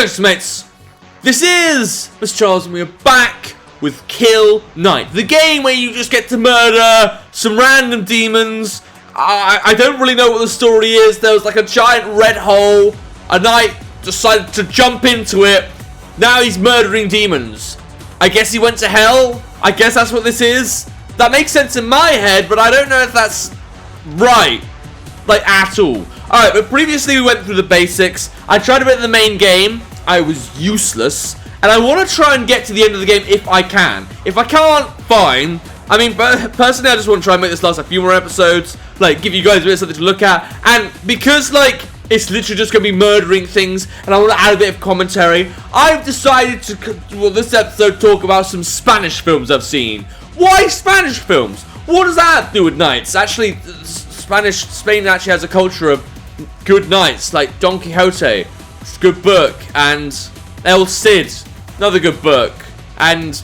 Good mates, this is Mrjacharles and we are back with Kill Knight, the game where you just get to murder some random demons. I don't really know what the story is. There was like a giant red hole, a knight decided to jump into it, now he's murdering demons. I guess he went to hell, I guess that's what this is. That makes sense in my head, but I don't know if that's right, like at all. Alright, but previously we went through the basics. I tried a bit in the main game. I was useless. And I want to try and get to the end of the game if I can. If I can't, fine. I mean, personally, I just want to try and make this last a few more episodes. Like, give you guys a bit of something to look at. And because, like, it's literally just going to be murdering things, and I want to add a bit of commentary, I've decided to, well, this episode, talk about some Spanish films I've seen. Why Spanish films? What does that have to do with knights? Actually, Spain actually has a culture of good knights, like Don Quixote, it's a good book, and El Cid, another good book, and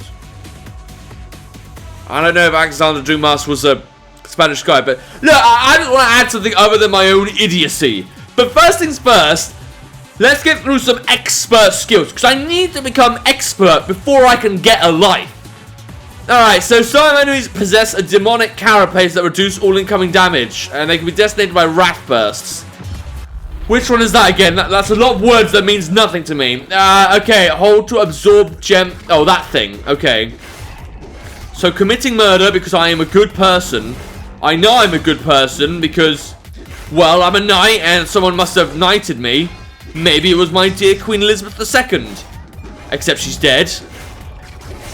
I don't know if Alexander Dumas was a Spanish guy, but look, I just want to add something other than my own idiocy. But first things first, let's get through some expert skills, because I need to become expert before I can get a life. Alright, so some enemies possess a demonic carapace that reduce all incoming damage, and they can be designated by wrath bursts. Which one is that again? That's a lot of words that means nothing to me. Okay, hold to absorb gem. Oh, that thing. Okay. So committing murder because I am a good person. I know I'm a good person because, well, I'm a knight and someone must have knighted me. Maybe it was my dear Queen Elizabeth II. Except she's dead.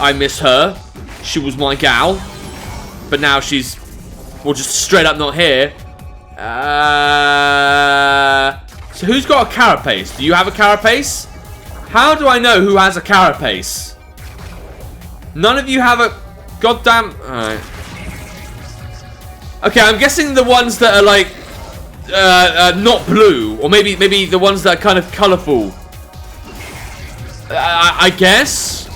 I miss her. She was my gal. But now she's, well, just straight up not here. So who's got a carapace? Do you have a carapace? How do I know who has a carapace? None of you have a goddamn... Alright. Okay, I'm guessing the ones that are like not blue, or maybe the ones that are kind of colourful. I guess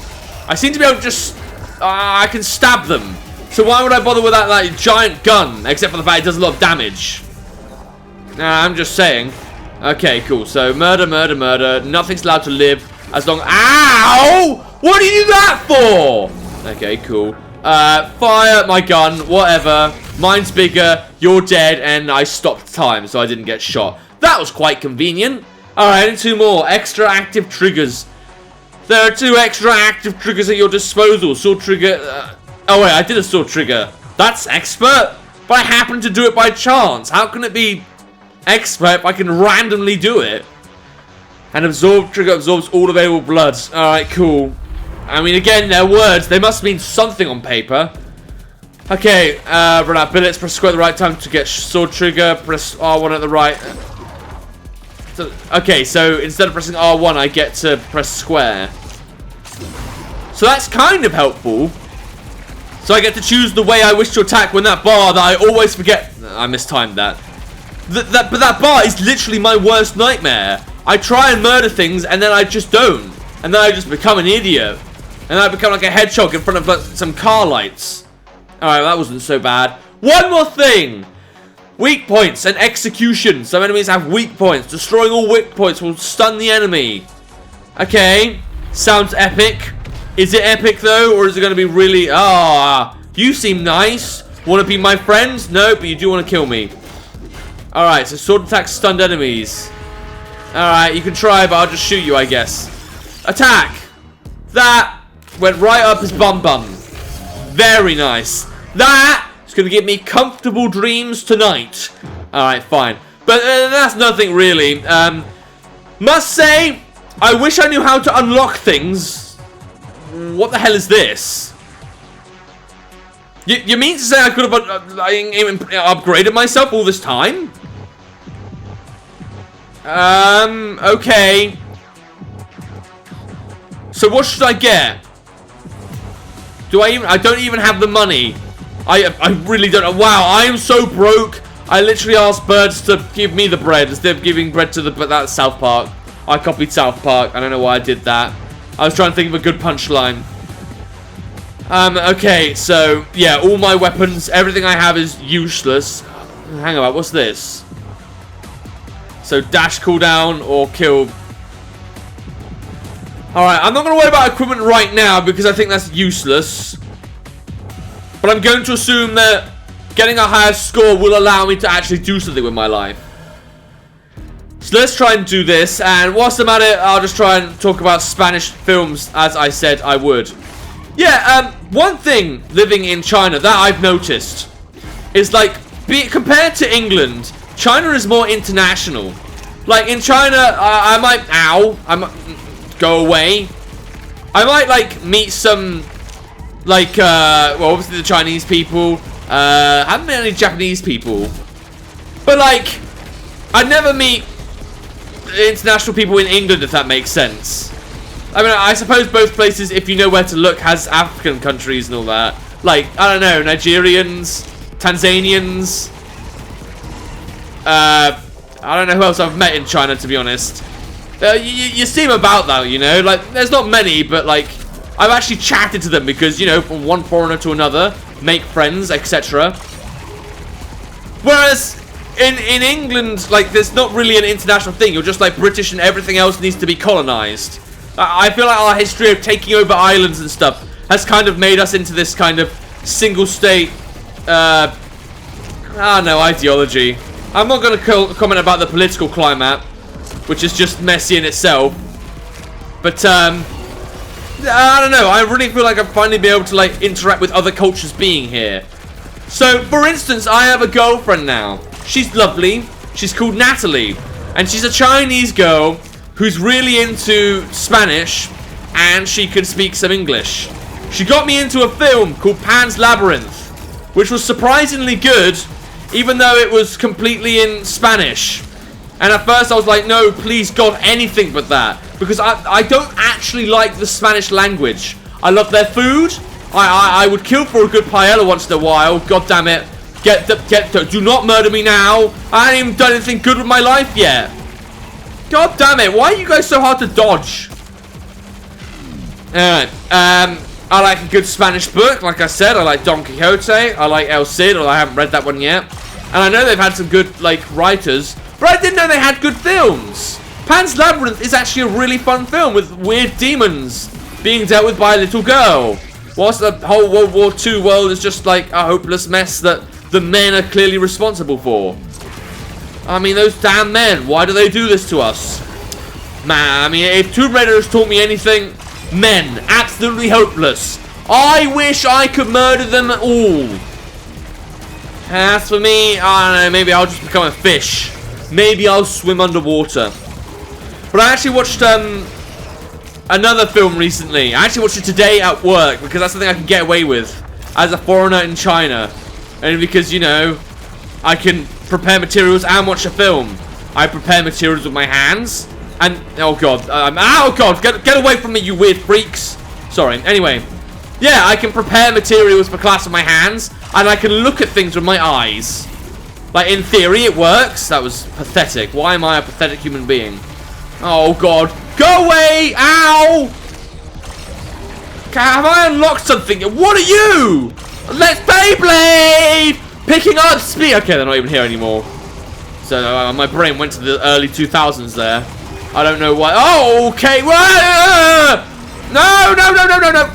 I seem to be able to just I can stab them. So why would I bother with that like giant gun? Except for the fact it does a lot of damage. Nah, I'm just saying. Okay, cool. So murder, murder, murder. Nothing's allowed to live as long. Ow! What do you do that for? Okay, cool. Fire my gun. Whatever. Mine's bigger. You're dead, and I stopped time, so I didn't get shot. That was quite convenient. All right, and two more extra active triggers. There are 2 extra active triggers at your disposal. Sword trigger. Oh wait, I did a sword trigger. That's expert, but I happened to do it by chance. How can it be expert if I can randomly do it? And absorb trigger absorbs all available blood. Alright, cool. I mean, again, they're words. They must mean something on paper. Okay, run out billets. Press square at the right time to get sword trigger. Press R1 at the right. So, okay, so instead of pressing R1, I get to press square. So that's kind of helpful. So I get to choose the way I wish to attack when that bar that I always forget. I mistimed that. But that bar is literally my worst nightmare. I try and murder things and then I just don't. And then I just become an idiot. And then I become like a hedgehog in front of like, some car lights. Alright, that wasn't so bad. One more thing. Weak points and execution. Some enemies have weak points. Destroying all weak points will stun the enemy. Okay. Sounds epic. Is it epic though? Or is it going to be really... you seem nice. Want to be my friends? No, but you do want to kill me. Alright, so sword attacks stunned enemies. Alright, you can try, but I'll just shoot you, I guess. Attack! That went right up his bum. Very nice. That is going to give me comfortable dreams tonight. Alright, fine. But that's nothing really. Must say, I wish I knew how to unlock things. What the hell is this? You mean to say I could have upgraded myself all this time? Okay. So what should I get? I don't even have the money. I really don't know. Wow, I am so broke. I literally asked birds to give me the bread instead of giving bread to that South Park. I copied South Park. I don't know why I did that. I was trying to think of a good punchline. Okay, so, yeah, all my weapons, everything I have is useless. Hang on, what's this? So, dash cooldown or kill. Alright, I'm not going to worry about equipment right now because I think that's useless. But I'm going to assume that getting a higher score will allow me to actually do something with my life. So let's try and do this. And whilst I'm at it, I'll just try and talk about Spanish films as I said I would. Yeah, one thing living in China that I've noticed is like, compared to England, China is more international. Like in China, I might go away. I might like meet some like well, obviously the Chinese people. I haven't met any Japanese people, but like I'd never meet international people in England, if that makes sense. I mean, I suppose both places, if you know where to look, has African countries and all that. Like, I don't know, Nigerians, Tanzanians. I don't know who else I've met in China, to be honest. You see them about, though, you know? Like, there's not many, but, like, I've actually chatted to them because, you know, from one foreigner to another, make friends, etc. Whereas in England, like, there's not really an international thing. You're just, like, British and everything else needs to be colonized. I feel like our history of taking over islands and stuff has kind of made us into this kind of single state, I don't know, ideology. I'm not going to comment about the political climate, which is just messy in itself. But, I don't know. I really feel like I've finally been able to, like, interact with other cultures being here. So, for instance, I have a girlfriend now. She's lovely. She's called Natalie. And she's a Chinese girl who's really into Spanish, and she can speak some English. She got me into a film called Pan's Labyrinth, which was surprisingly good, even though it was completely in Spanish. And at first I was like, no, please God, anything but that. Because I don't actually like the Spanish language. I love their food. I would kill for a good paella once in a while. God damn it. Do not murder me now. I haven't even done anything good with my life yet. God damn it, why are you guys so hard to dodge? Alright, I like a good Spanish book, like I said. I like Don Quixote, I like El Cid, although I haven't read that one yet. And I know they've had some good, like, writers, but I didn't know they had good films. Pan's Labyrinth is actually a really fun film with weird demons being dealt with by a little girl. Whilst the whole World War II world is just like a hopeless mess that the men are clearly responsible for. I mean, those damn men, why do they do this to us? Man, I mean, if Tomb Raider has taught me anything, men, absolutely hopeless. I wish I could murder them all. As for me, I don't know, maybe I'll just become a fish. Maybe I'll swim underwater. But I actually watched another film recently. I actually watched it today at work because that's something I can get away with as a foreigner in China. And because, you know, I can prepare materials and watch a film. I prepare materials with my hands. And, oh god, oh god, get away from me, you weird freaks. Sorry, anyway. Yeah, I can prepare materials for class with my hands. And I can look at things with my eyes. Like, in theory, it works. That was pathetic. Why am I a pathetic human being? Oh god. Go away! Ow! Have I unlocked something? What are you? Let's Beyblade! Picking up speed. Okay, they're not even here anymore. So my brain went to the early 2000s there. I don't know why. Oh, okay. No, no, no, no, no, no.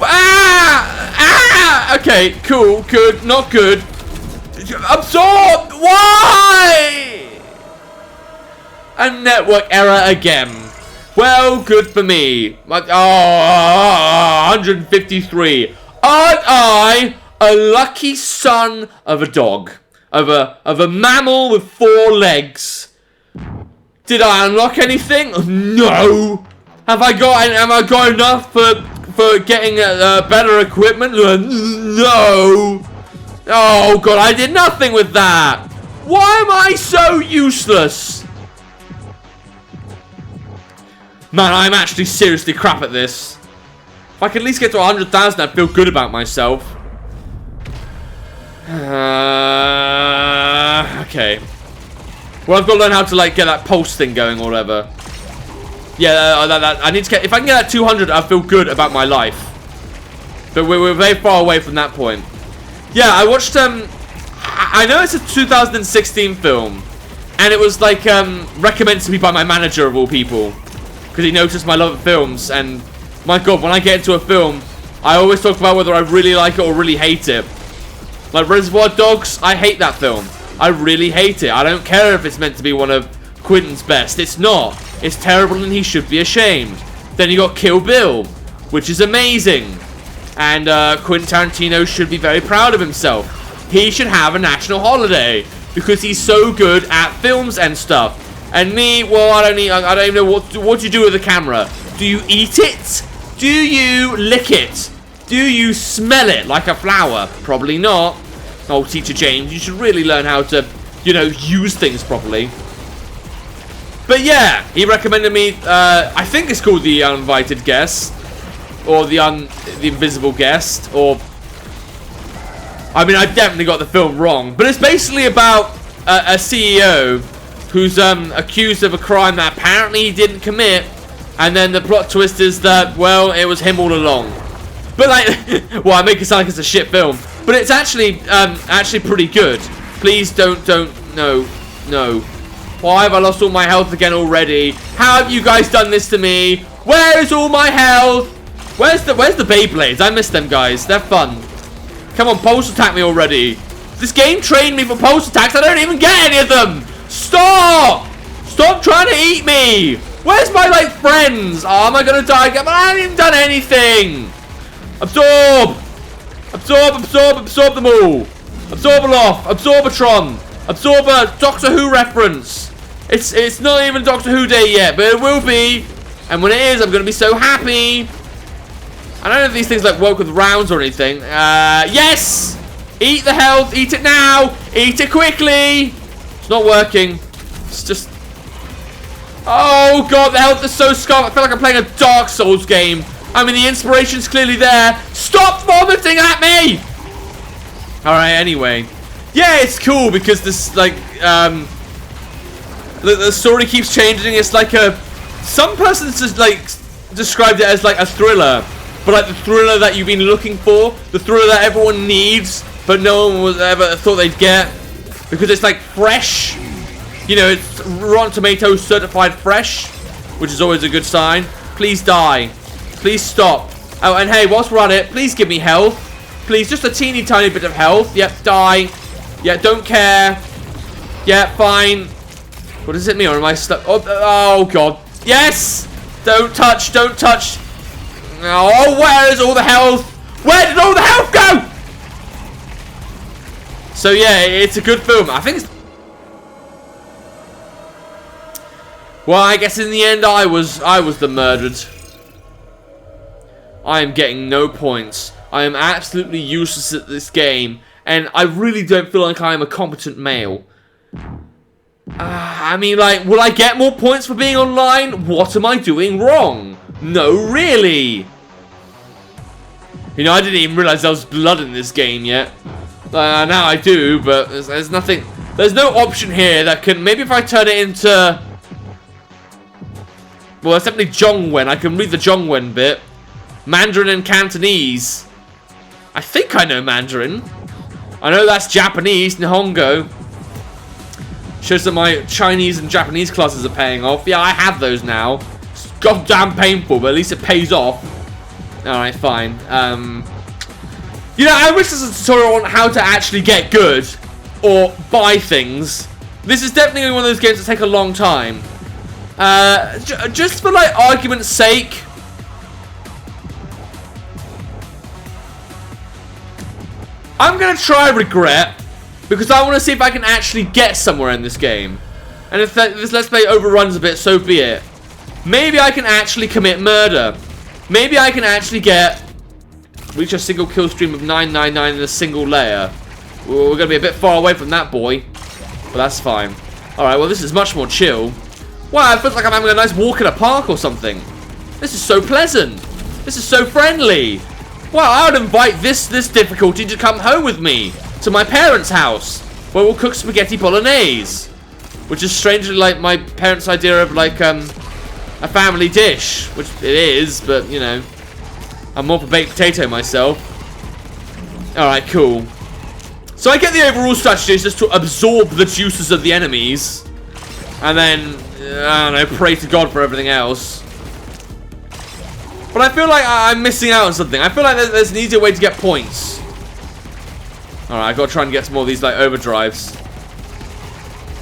Ah! Okay, cool, good, not good. Absorb! Why? A network error again. Well, good for me. Oh, 153. Aren't I a lucky son of a dog? Of a mammal with 4 legs? Did I unlock anything? No. Have I got enough for getting better equipment? No. Oh god, I did nothing with that. Why am I so useless? Man, I'm actually seriously crap at this. If I could at least get to 100,000, I'd feel good about myself. Okay. Well, I've got to learn how to, like, get that pulse thing going or whatever. Yeah, I need to get... If I can get that 200, I feel good about my life. But we're very far away from that point. Yeah, I watched, I know it's a 2016 film. And it was, like, recommended to me by my manager, of all people. because he noticed my love of films. And my God, when I get into a film, I always talk about whether I really like it or really hate it. Like Reservoir Dogs, I hate that film. I really hate it. I don't care if it's meant to be one of Quentin's best. It's not. It's terrible and he should be ashamed. Then you got Kill Bill, which is amazing. And Quentin Tarantino should be very proud of himself. He should have a national holiday because he's so good at films and stuff. And me, well, I don't even know what do you do with the camera. Do you eat it? Do you lick it? Do you smell it like a flower? Probably not. Oh, Teacher James, you should really learn how to, you know, use things properly. But yeah, he recommended me, I think it's called The Uninvited Guest. Or the Invisible Guest. Or, I mean, I definitely got the film wrong. But it's basically about a CEO who's accused of a crime that apparently he didn't commit. And then the plot twist is that, well, it was him all along. But like, well, I make it sound like it's a shit film. But it's actually pretty good. Please don't, no. Why have I lost all my health again already? How have you guys done this to me? Where is all my health? Where's the Beyblades? I miss them, guys. They're fun. Come on, pulse attack me already. This game trained me for pulse attacks. I don't even get any of them. Stop! Stop trying to eat me. Where's my, like, friends? Oh, am I going to die again? But I haven't even done anything. Absorb. Absorb them all. Absorbaloff. Absorbatron. Absorb a Doctor Who reference. It's not even Doctor Who Day yet, but it will be. And when it is, I'm going to be so happy. I don't know if these things like work with rounds or anything. Yes! Eat the health. Eat it now. Eat it quickly. It's not working. It's just... Oh, God, the health is so scarred. I feel like I'm playing a Dark Souls game. I mean, the inspiration's clearly there. Stop vomiting at me! Alright, anyway. Yeah, it's cool because this, like, the story keeps changing. It's like a... Some persons just, like, described it as, like, a thriller. But, like, the thriller that you've been looking for. The thriller that everyone needs, but no one was ever thought they'd get. Because it's, like, fresh. You know, it's Rotten Tomatoes certified fresh. Which is always a good sign. Please die. Please stop. Oh, and hey, whilst we're at it, please give me health. Please, just a teeny tiny bit of health. Yep, die. Yeah, don't care. Yeah, fine. What does it mean? Or am I stuck? Oh, God. Yes! Don't touch, don't touch. Oh, where is all the health? Where did all the health go? So, yeah, it's a good film. I think it's... Well, I guess in the end, I was the murdered. I am getting no points. I am absolutely useless at this game. And I really don't feel like I am a competent male. I mean, like, will I get more points for being online? What am I doing wrong? No, really. You know, I didn't even realize there was blood in this game yet. Now I do, but there's nothing. There's no option here that can... Maybe if I turn it into... Well, it's definitely Zhongwen. I can read the Zhongwen bit. Mandarin and Cantonese. I think I know Mandarin. I know that's Japanese, Nihongo. Shows that my Chinese and Japanese classes are paying off. Yeah, I have those now. It's goddamn painful, but at least it pays off. Alright, fine. You know, I wish this was a tutorial on how to actually get good. Or buy things. This is definitely one of those games that take a long time. Just for, like, argument's sake... I'm going to try Regret, because I want to see if I can actually get somewhere in this game. And if this Let's Play overruns a bit, so be it. Maybe I can actually commit murder. Maybe I can actually reach a single kill stream of 999 in a single layer. We're going to be a bit far away from that, boy. But that's fine. Alright, well, this is much more chill. Wow, it feels like I'm having a nice walk in a park or something. This is so pleasant. This is so friendly. Well, I would invite this difficulty to come home with me to my parents' house, where we'll cook spaghetti bolognese, which is strangely like my parents' idea of like a family dish, which it is, but you know, I'm more for baked potato myself. All right, cool. So I get the overall strategy is just to absorb the juices of the enemies, and then I don't know, pray to God for everything else. But I feel like I'm missing out on something. I feel like there's an easier way to get points. Alright, I gotta try and get some more of these, like, overdrives.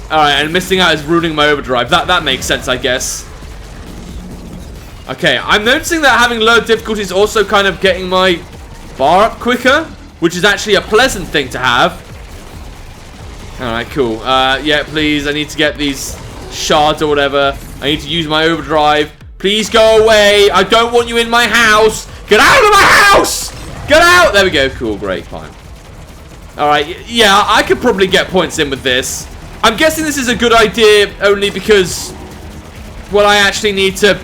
Alright, and missing out is ruining my overdrive. That makes sense, I guess. Okay, I'm noticing that having low difficulty is also kind of getting my bar up quicker, which is actually a pleasant thing to have. Alright, cool. Yeah, please, I need to get these shards or whatever. I need to use my overdrive. Please go away. I don't want you in my house. Get out of my house! Get out! There we go. Cool, great, fine. Alright, yeah, I could probably get points in with this. I'm guessing this is a good idea only because, well, I actually need to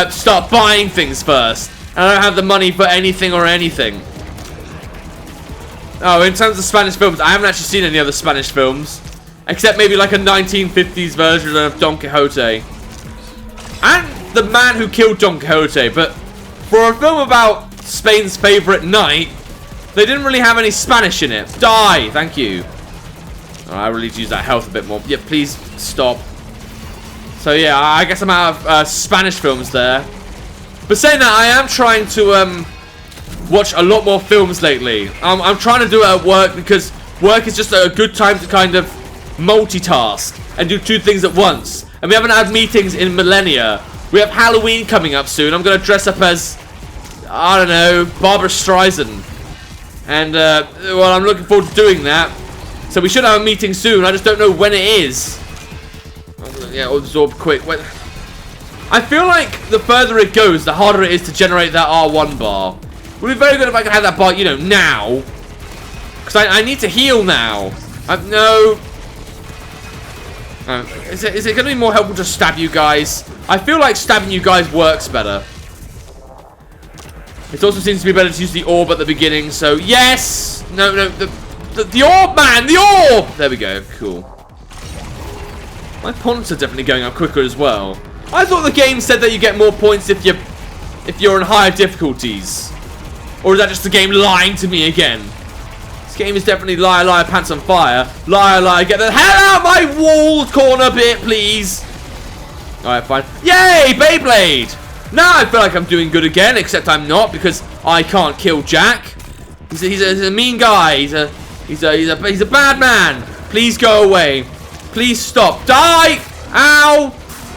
start buying things first. And I don't have the money for anything or anything. Oh, in terms of Spanish films, I haven't actually seen any other Spanish films. Except maybe like a 1950s version of Don Quixote. And The Man Who Killed Don Quixote. But for a film about Spain's favourite knight, they didn't really have any Spanish in it. Die! Thank you. Oh, I really need to use that health a bit more. Yeah, please stop. So yeah, I guess I'm out of Spanish films there. But saying that, I am trying to watch a lot more films lately. I'm trying to do it at work because work is just a good time to kind of multitask and do two things at once. And we haven't had meetings in millennia. We have Halloween coming up soon. I'm going to dress up as, I don't know, Barbara Streisand. And, well, I'm looking forward to doing that. So we should have a meeting soon. I just don't know when it is. Yeah, absorb quick. Wait. I feel like the further it goes, the harder it is to generate that R1 bar. It would be very good if I could have that bar, you know, now. Because I need to heal now. No. Is it going to be more helpful to stab you guys? I feel like stabbing you guys works better. It also seems to be better to use the orb at the beginning, so yes! No, the orb, man! The orb! There we go, cool. My points are definitely going up quicker as well. I thought the game said that you get more points if you're on higher difficulties. Or is that just the game lying to me again? This game is definitely liar, liar, pants on fire. Liar, liar, get the hell out of my walled corner bit, please. Alright, fine. Yay, Beyblade! Now I feel like I'm doing good again, except I'm not because I can't kill Jack. He's a mean guy. He's a bad man. Please go away. Please stop. Die! Ow!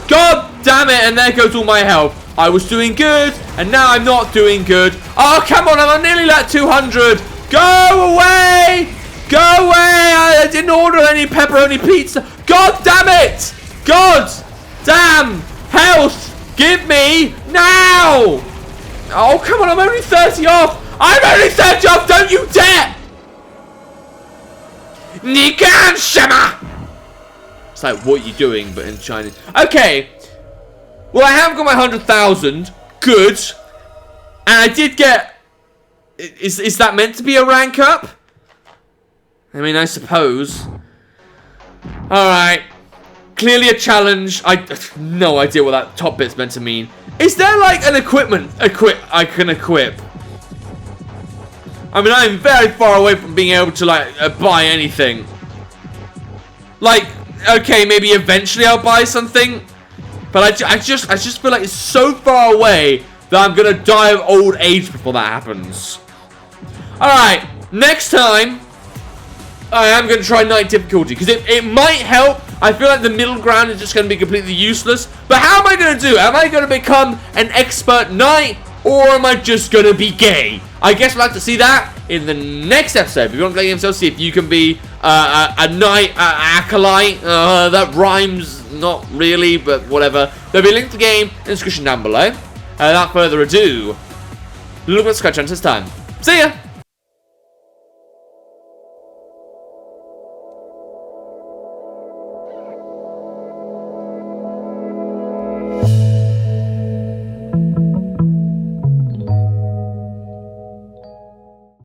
God damn it! And there goes all my health. I was doing good, and now I'm not doing good. Oh come on! I'm nearly like 200. Go away! Go away! I didn't order any pepperoni pizza. God damn it! God damn health! Give me now! Oh, come on, I'm only 30 off! I'm only 30 off, don't you dare! Nikan Shema! It's like, what are you doing, but in Chinese. Okay. Well, I have got my 100,000. Good. And I did get... Is that meant to be a rank up? I mean, I suppose. Alright. Clearly a challenge. I have no idea what that top bit's meant to mean. Is there like an equipment I can equip? I mean, I'm very far away from being able to like buy anything. Like, okay, maybe eventually I'll buy something, but I just feel like it's so far away that I'm gonna die of old age before that happens. All right, next time I am gonna try night difficulty because it might help. I feel like the middle ground is just going to be completely useless. But how am I going to do? Am I going to become an expert knight? Or am I just going to be gay? I guess we'll have to see that in the next episode. If you want to play games, see if you can be a knight, acolyte. That rhymes not really, but whatever. There'll be a link to the game in the description down below. Without further ado, look at Scratch Hunters time. See ya!